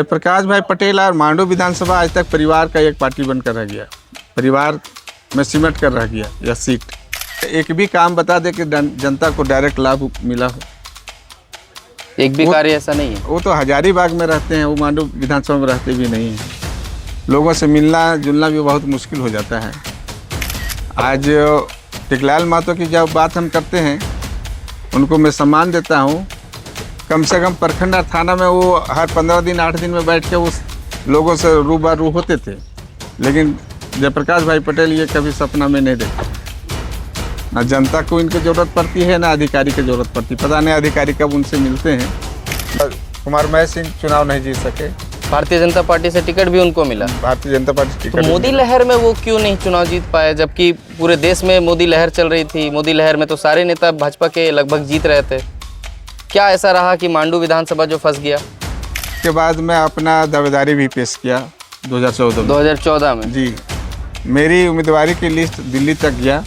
प्रकाश भाई पटेल और मांडू विधानसभा आज तक परिवार का एक पार्टी बनकर रह गया, परिवार में सिमट कर रह गया यह सीट। एक भी काम बता दे कि जनता को डायरेक्ट लाभ मिला हो, एक भी कार्य ऐसा नहीं है। वो तो हजारीबाग में रहते हैं, वो मांडू विधानसभा में रहते भी नहीं हैं। लोगों से मिलना जुलना भी बहुत मुश्किल हो जाता है। आज टिकलाल महतो की जब बात हम करते हैं, उनको मैं सम्मान देता हूँ। कम से कम प्रखंड और थाना में वो हर 15 दिन 8 दिन में बैठ के उस लोगों से रूबरू होते थे, लेकिन जयप्रकाश भाई पटेल ये कभी सपना में नहीं देखा। ना जनता को इनकी ज़रूरत पड़ती है, ना अधिकारी की ज़रूरत पड़ती। पता नहीं अधिकारी कब उनसे मिलते हैं। कुमार महेश सिंह चुनाव नहीं जीत सके। भारतीय जनता पार्टी से टिकट भी उनको मिला। भारतीय जनता पार्टी टिकट तो मोदी लहर में वो क्यों नहीं चुनाव जीत पाए, जबकि पूरे देश में मोदी लहर चल रही थी। मोदी लहर में तो सारे नेता भाजपा के लगभग जीत रहे थे। क्या ऐसा रहा कि मांडू विधानसभा जो फंस गया? के बाद मैं अपना दावेदारी भी पेश किया 2014 में। जी, मेरी उम्मीदवारी की लिस्ट दिल्ली गया गया।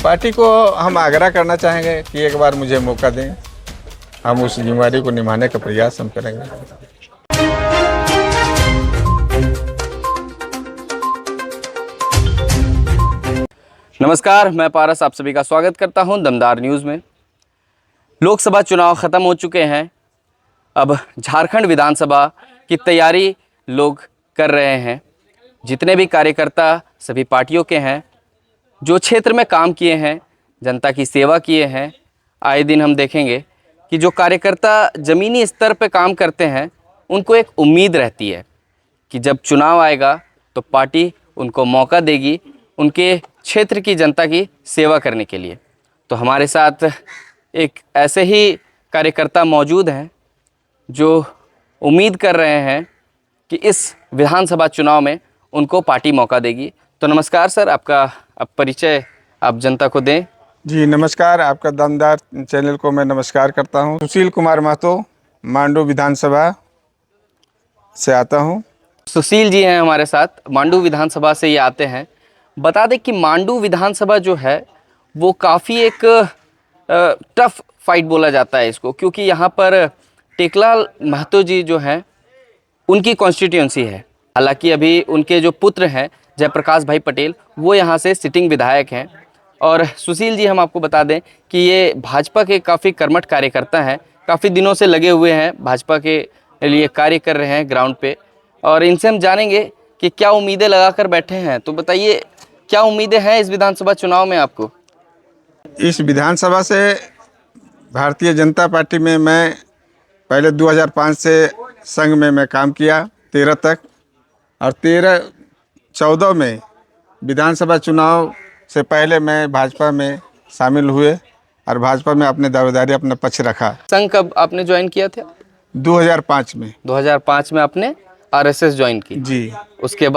पार्टी को हम आग्रह करना चाहेंगे कि एक बार मुझे मौका दें, हम उस जिम्मेदारी को निभाने का प्रयास हम करेंगे। नमस्कार, मैं पारस आप सभी का स्वागत करता हूं दमदार न्यूज़ में। लोकसभा चुनाव ख़त्म हो चुके हैं। अब झारखंड विधानसभा की तैयारी लोग कर रहे हैं। जितने भी कार्यकर्ता सभी पार्टियों के हैं, जो क्षेत्र में काम किए हैं, जनता की सेवा किए हैं, आए दिन हम देखेंगे कि जो कार्यकर्ता ज़मीनी स्तर पर काम करते हैं, उनको एक उम्मीद रहती है कि जब चुनाव आएगा तो पार्टी उनको मौका देगी उनके क्षेत्र की जनता की सेवा करने के लिए। तो हमारे साथ एक ऐसे ही कार्यकर्ता मौजूद हैं जो उम्मीद कर रहे हैं कि इस विधानसभा चुनाव में उनको पार्टी मौका देगी। तो नमस्कार सर, आपका परिचय आप जनता को दें। जी नमस्कार, आपका दमदार चैनल को मैं नमस्कार करता हूं। सुशील कुमार महतो, मांडू विधानसभा से आता हूं। सुशील जी हैं हमारे साथ, मांडू विधानसभा से ये आते हैं। बता दें कि मांडू विधानसभा जो है वो काफ़ी एक टफ फाइट बोला जाता है इसको, क्योंकि यहाँ पर टिकलाल महतो जी जो हैं उनकी कॉन्स्टिट्यूंसी है। हालांकि अभी उनके जो पुत्र हैं जयप्रकाश भाई पटेल, वो यहाँ से सिटिंग विधायक हैं। और सुशील जी, हम आपको बता दें कि ये भाजपा के काफ़ी कर्मठ कार्यकर्ता हैं, काफ़ी दिनों से लगे हुए हैं, भाजपा के लिए कार्य कर रहे हैं ग्राउंड पे। और इनसे हम जानेंगे कि क्या उम्मीदें लगा कर बैठे हैं। तो बताइए, क्या उम्मीदें हैं इस विधानसभा चुनाव में आपको? इस विधानसभा से भारतीय जनता पार्टी में मैं पहले 2005 से संघ में मैं काम किया 13 तक, और 13-14 में विधानसभा चुनाव से पहले मैं भाजपा में शामिल हुए और भाजपा में अपने दावेदारी अपना पक्ष रखा। संघ कब आपने ज्वाइन किया था? 2005 में। 2005 में आपने आरएसएस ज्वाइन की? जी। उसके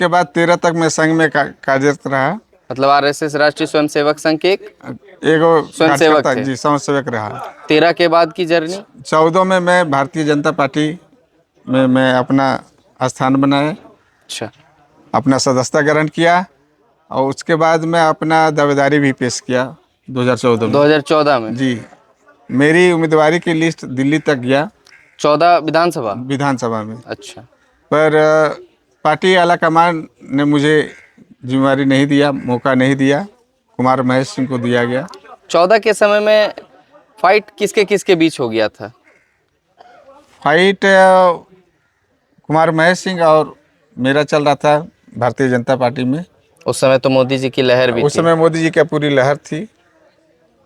बाद 13 तक मैं संघ में कार्यरत रहा। मतलब आरएसएस राष्ट्रीय स्वयंसेवक संघ के एक स्वयंसेवक थे। जी, स्वयंसेवक रहा। 13 के बाद की जर्नी? 14 में मैं भारतीय जनता पार्टी में मैं अपना स्थान बनाया। अच्छा। अपना सदस्यता ग्रहण किया और उसके बाद मैं अपना दावेदारी भी पेश किया 2014 में। जी, मेरी उम्मीदवारी की लिस्ट दिल्ली तक गया 14 विधानसभा में। अच्छा। पर पार्टी आलाकमान ने मुझे जिम्मेदारी नहीं दिया, मौका नहीं दिया। कुमार महेश सिंह को दिया गया। 14 के समय में फाइट किसके किसके बीच हो गया था? फाइट कुमार महेश सिंह और मेरा चल रहा था भारतीय जनता पार्टी में। उस समय तो मोदी जी की लहर भी थी। उस समय मोदी जी की पूरी लहर थी,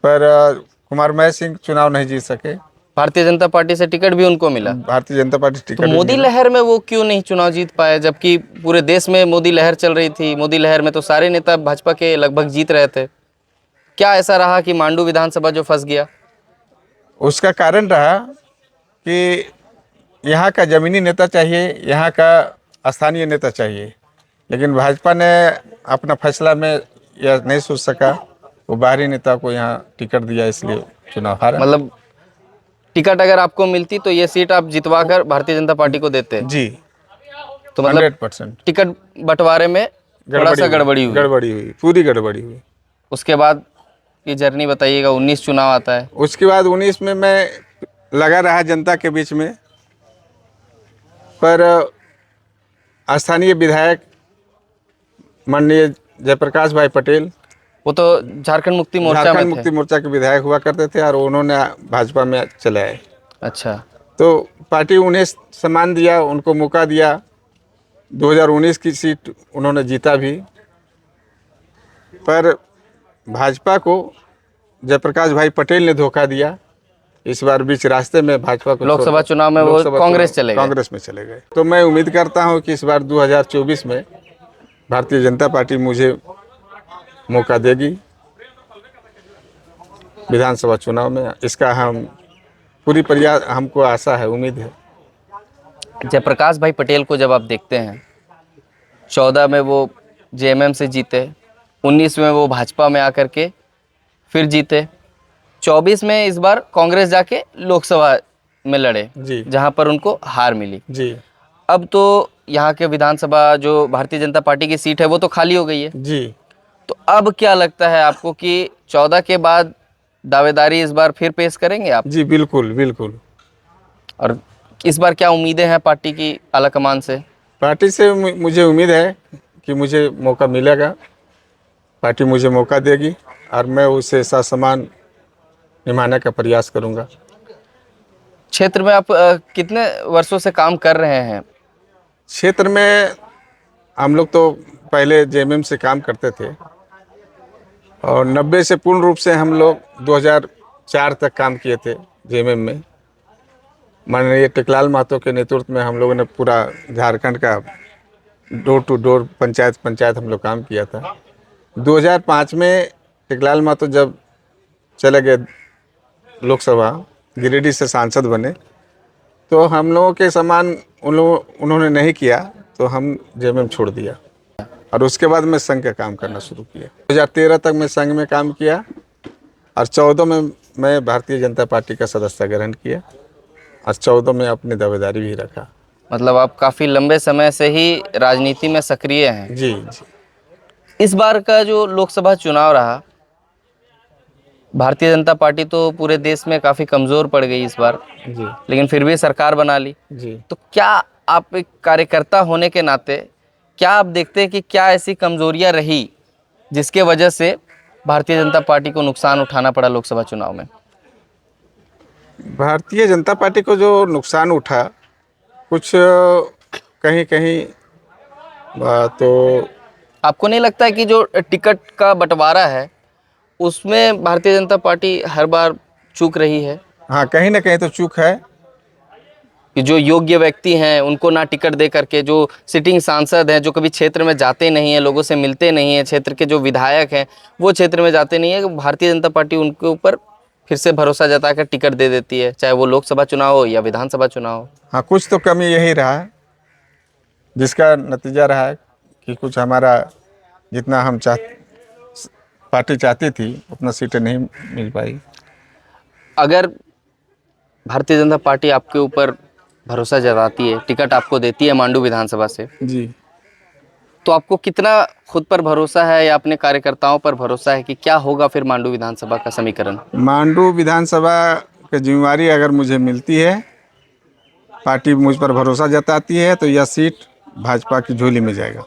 पर कुमार महेश सिंह चुनाव नहीं जीत सके। भारतीय जनता पार्टी से टिकट भी उनको मिला। Bharatiya Janata party ticket. तो मोदी लहर में वो क्यों नहीं चुनाव जीत पाए, जबकि पूरे देश में मोदी लहर चल रही थी। मोदी लहर में तो सारे नेता भाजपा के लगभग जीत रहे थे। क्या ऐसा रहा कि मांडू विधानसभा जो फंस गया? उसका कारण रहा कि यहाँ का जमीनी नेता चाहिए, यहाँ का स्थानीय नेता चाहिए, लेकिन भाजपा ने अपना फैसला में यह नहीं सोच सका, वो बाहरी नेता को यहाँ टिकट दिया, इसलिए चुनाव हारा। मतलब टिकट अगर आपको मिलती तो ये सीट आप जितवा कर भारतीय जनता पार्टी को देते? जी। तो मतलब 100% टिकट बंटवारे में थोड़ा सा गड़बड़ी हुई, पूरी गड़बड़ी हुई। उसके बाद की जर्नी बताइएगा। 19 चुनाव आता है। उसके बाद 19 में मैं लगा रहा जनता के बीच में, पर स्थानीय विधायक माननीय जयप्रकाश भाई पटेल वो तो झारखंड मुक्ति मोर्चा झारखंड में मुक्ति थे। मोर्चा के विधायक हुआ करते थे और उन्होंने भाजपा में चले आए। अच्छा। तो पार्टी उन्हें सम्मान दिया, उनको मौका दिया। 2019 की सीट उन्होंने जीता भी, पर भाजपा को जयप्रकाश भाई पटेल ने धोखा दिया। इस बार बीच रास्ते में भाजपा को लोकसभा चुनाव में वो कांग्रेस चले गए। कांग्रेस में चले गए। तो मैं उम्मीद करता हूं कि इस बार 2024 में भारतीय जनता पार्टी मुझे मौका देगी विधानसभा चुनाव में। इसका हम पूरी प्रयास, हमको आशा है, उम्मीद है। जयप्रकाश भाई पटेल को जब आप देखते हैं, 14 में वो जेएमएम से जीते, 19 में वो भाजपा में आकर के फिर जीते, 24 में इस बार कांग्रेस जाके लोकसभा में लड़े जी जहां पर उनको हार मिली। जी अब तो यहाँ के विधानसभा जो भारतीय जनता पार्टी की सीट है वो तो खाली हो गई है। जी। तो अब क्या लगता है आपको कि 14 के बाद दावेदारी इस बार फिर पेश करेंगे आप? जी बिल्कुल बिल्कुल। और इस बार क्या उम्मीदें हैं पार्टी की आलाकमान से? पार्टी से मुझे उम्मीद है कि मुझे मौका मिलेगा, पार्टी मुझे मौका देगी और मैं उसे ससम्मान निभाने का प्रयास करूंगा। क्षेत्र में आप कितने वर्षों से काम कर रहे हैं? क्षेत्र में हम लोग तो पहले जेएमएम से काम करते थे और 90 से पूर्ण रूप से हम लोग 2004 तक काम किए थे जेएमएम में। माननीय टेकलाल महतो के नेतृत्व में हम लोगों ने पूरा झारखंड का डोर टू डोर पंचायत हम लोग काम किया था। 2005 में टेकलाल महतो जब चले गए लोकसभा, गिरिडीह से सांसद बने, तो हम लोगों के समान उन्होंने नहीं किया, तो हम जेएमएम छोड़ दिया और उसके बाद मैं संघ का काम करना शुरू किया। 2013 तक मैं संघ में काम किया और 14 में मैं भारतीय जनता पार्टी का सदस्यता ग्रहण किया और 14 में अपनी दावेदारी भी रखा। मतलब आप काफ़ी लंबे समय से ही राजनीति में सक्रिय हैं। जी जी। इस बार का जो लोकसभा चुनाव रहा, भारतीय जनता पार्टी तो पूरे देश में काफ़ी कमज़ोर पड़ गई इस बार, जी लेकिन फिर भी सरकार बना ली। जी। तो क्या आप एक कार्यकर्ता होने के नाते क्या आप देखते हैं कि क्या ऐसी कमजोरियां रही जिसके वजह से भारतीय जनता पार्टी को नुकसान उठाना पड़ा लोकसभा चुनाव में? भारतीय जनता पार्टी को जो नुकसान उठा, कुछ कहीं कहीं तो आपको नहीं लगता है कि जो टिकट का बंटवारा है उसमें भारतीय जनता पार्टी हर बार चूक रही है? हाँ, कहीं ना कहीं तो चूक है कि जो योग्य व्यक्ति हैं उनको ना टिकट दे करके, जो सिटिंग सांसद हैं, जो कभी क्षेत्र में जाते नहीं हैं, लोगों से मिलते नहीं हैं, क्षेत्र के जो विधायक हैं वो क्षेत्र में जाते नहीं है, भारतीय जनता पार्टी उनके ऊपर फिर से भरोसा जताकर टिकट दे देती है, चाहे वो लोकसभा चुनाव हो या विधानसभा चुनाव हो। हाँ, कुछ तो कमी यही रहा है, जिसका नतीजा रहा है कि कुछ हमारा जितना हम पार्टी चाहती थी उतना सीटें नहीं मिल पाई। अगर भारतीय जनता पार्टी आपके ऊपर भरोसा जताती है, टिकट आपको देती है मांडू विधानसभा से, जी, तो आपको कितना खुद पर भरोसा है या अपने कार्यकर्ताओं पर भरोसा है कि क्या होगा फिर मांडू विधानसभा का समीकरण? मांडू विधानसभा की जिम्मेवारी अगर मुझे मिलती है, पार्टी मुझ पर भरोसा जताती है, तो यह सीट भाजपा की झोली में जाएगा,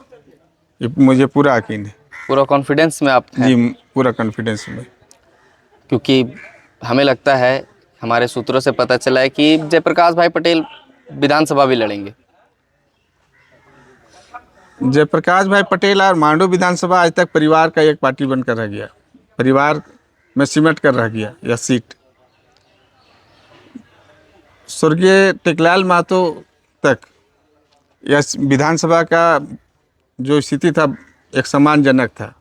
ये मुझे पूरा यकीन है। पूरा कॉन्फिडेंस में आप हैं? जी, पूरा कॉन्फिडेंस में। क्योंकि हमें लगता है, हमारे सूत्रों से पता चला है कि जयप्रकाश भाई पटेल विधानसभा भी लड़ेंगे। जयप्रकाश भाई पटेल और मांडू विधानसभा आज तक परिवार का एक पार्टी बनकर रह गया, परिवार में सिमट कर रह गया यह सीट। स्वर्गीय टेकलाल महतो तक यह विधानसभा का जो स्थिति था एक सम्मानजनक था,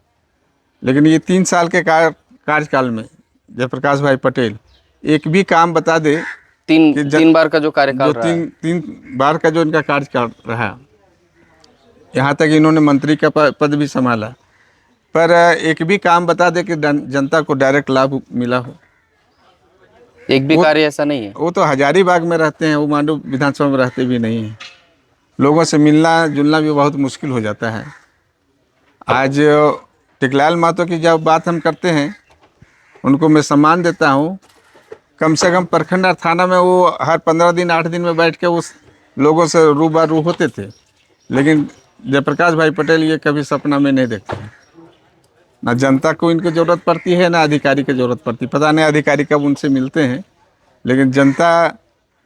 लेकिन ये 3 साल के कार्यकाल में जयप्रकाश भाई पटेल एक भी काम बता दे, तीन बार का जो कार्यकाल रहा है, तीन बार का जो इनका कार्यकाल रहा, यहाँ तक इन्होंने मंत्री का पद भी संभाला, पर एक भी काम बता दे कि जनता को डायरेक्ट लाभ मिला हो, एक भी कार्य ऐसा नहीं है। वो तो हजारीबाग में रहते हैं, वो मांडू विधानसभा में रहते भी नहीं हैं। लोगों से मिलना जुलना भी बहुत मुश्किल हो जाता है। आज टेकलाल महतो की जब बात हम करते हैं, उनको मैं सम्मान देता हूँ। कम से कम प्रखंड और थाना में वो हर 15 दिन 8 दिन में बैठ के उस लोगों से रूबरू होते थे, लेकिन जयप्रकाश भाई पटेल ये कभी सपना में नहीं देखते हैं। ना जनता को इनकी ज़रूरत पड़ती है, ना अधिकारी की ज़रूरत पड़ती। पता नहीं अधिकारी कब उनसे मिलते हैं, लेकिन जनता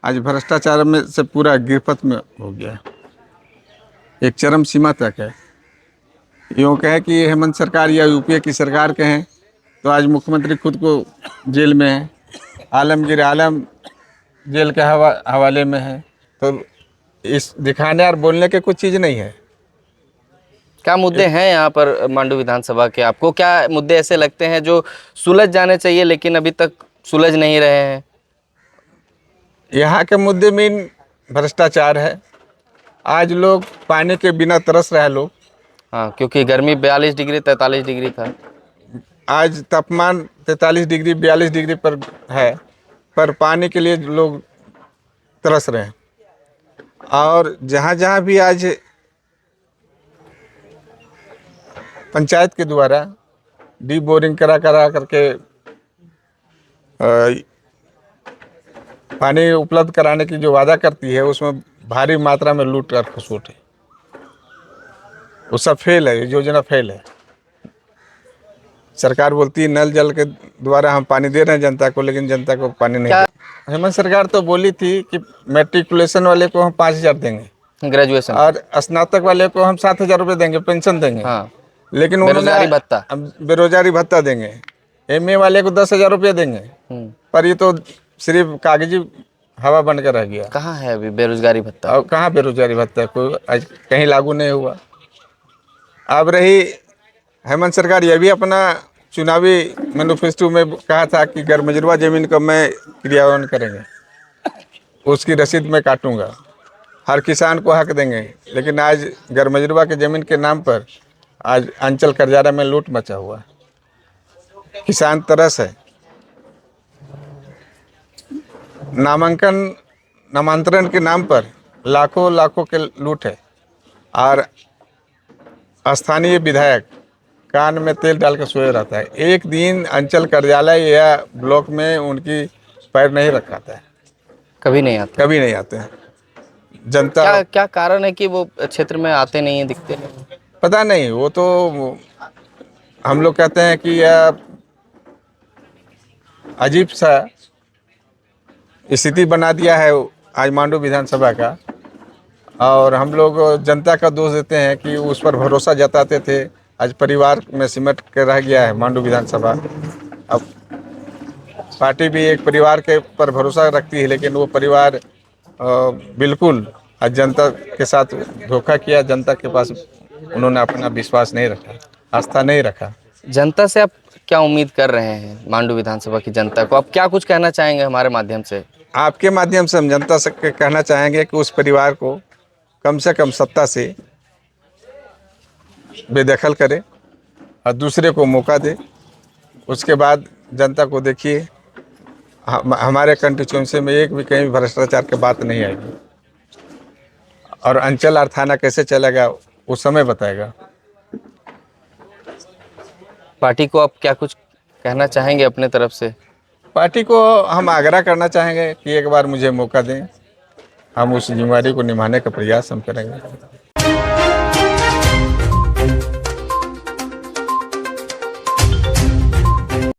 आज भ्रष्टाचार में से पूरा गिरफ्त में हो गया है, एक चरम सीमा तक है। यूँ कहें कि हेमंत सरकार या यूपीए की सरकार कहें तो आज मुख्यमंत्री खुद को जेल में है, आलमगीर आलम जेल के हवाले में है। तो इस दिखाने और बोलने के कुछ चीज़ नहीं है। क्या मुद्दे हैं यहाँ पर मांडू विधानसभा के? आपको क्या मुद्दे ऐसे लगते हैं जो सुलझ जाने चाहिए लेकिन अभी तक सुलझ नहीं रहे हैं? यहाँ के मुद्दे में भ्रष्टाचार है। आज लोग पानी के बिना तरस रहे हैं लोग। हाँ, क्योंकि गर्मी 42 डिग्री 43 डिग्री था। आज तापमान 43 डिग्री 42 डिग्री पर है, पर पानी के लिए लोग तरस रहे हैं। और जहाँ जहाँ भी आज पंचायत के द्वारा डी बोरिंग करा करके पानी उपलब्ध कराने की जो वादा करती है, उसमें भारी मात्रा में लूट और खसोट है। वो सब फेल है, ये योजना फेल है। सरकार बोलती है नल जल के द्वारा हम पानी दे रहे हैं जनता को, लेकिन जनता को पानी नहीं दे। हेमंत सरकार तो बोली थी कि मैट्रिकुलेशन वाले को हम 5,000 देंगे, ग्रेजुएशन और स्नातक वाले को हम 7,000 रुपये देंगे, पेंशन देंगे। हाँ, लेकिन बेरोजगारी भत्ता। बेरोजगारी भत्ता देंगे। एमए वाले को 10,000 रुपये देंगे, पर ये तो सिर्फ कागजी हवा बनकर रह गया। कहाँ है अभी बेरोजगारी भत्ता? और कहाँ बेरोजगारी भत्ता, कोई आज कहीं लागू नहीं हुआ। अब रही हेमंत सरकार, ये भी अपना चुनावी मैनिफेस्टो में कहा था कि गरमजरुआ जमीन का मैं क्रियान्वयन करेंगे, उसकी रसीद मैं काटूंगा, हर किसान को हक देंगे। लेकिन आज गरमजरुआ के ज़मीन के नाम पर आज अंचल करजारा में लूट मचा हुआ है, किसान तरस है। नामांतरण के नाम पर लाखों लाखों के लूट है, और स्थानीय विधायक कान में तेल डाल के सोए रहता है। एक दिन अंचल कार्यालय या ब्लॉक में उनकी पैर नहीं रखाता है, कभी नहीं आते। कभी नहीं आते हैं। जनता क्या कारण है कि वो क्षेत्र में आते नहीं है, दिखते नहीं? पता नहीं, वो तो हम लोग कहते हैं कि यह अजीब सा स्थिति बना दिया है आज मांडू विधानसभा का। और हम लोग जनता का दोष देते हैं कि उस पर भरोसा जताते थे, आज परिवार में सिमट कर रह गया है मांडू विधानसभा। अब पार्टी भी एक परिवार के पर भरोसा रखती है, लेकिन वो परिवार बिल्कुल आज जनता के साथ धोखा किया। जनता के पास उन्होंने अपना विश्वास नहीं रखा, आस्था नहीं रखा। जनता से आप क्या उम्मीद कर रहे हैं? मांडू विधानसभा की जनता को आप क्या कुछ कहना चाहेंगे हमारे माध्यम से? आपके माध्यम से हम जनता से कहना चाहेंगे कि उस परिवार को कम से कम सत्ता से बेदखल करे और दूसरे को मौका दे। उसके बाद जनता को देखिए, हमारे कंस्टिट्यूंसी में एक भी कहीं भ्रष्टाचार की बात नहीं आएगी। और अंचल और थाना कैसे चलेगा वो समय बताएगा। पार्टी को आप क्या कुछ कहना चाहेंगे अपने तरफ से? पार्टी को हम आग्रह करना चाहेंगे कि एक बार मुझे मौका दें, हम उस जिम्मेदारी को निभाने का प्रयास हम करेंगे।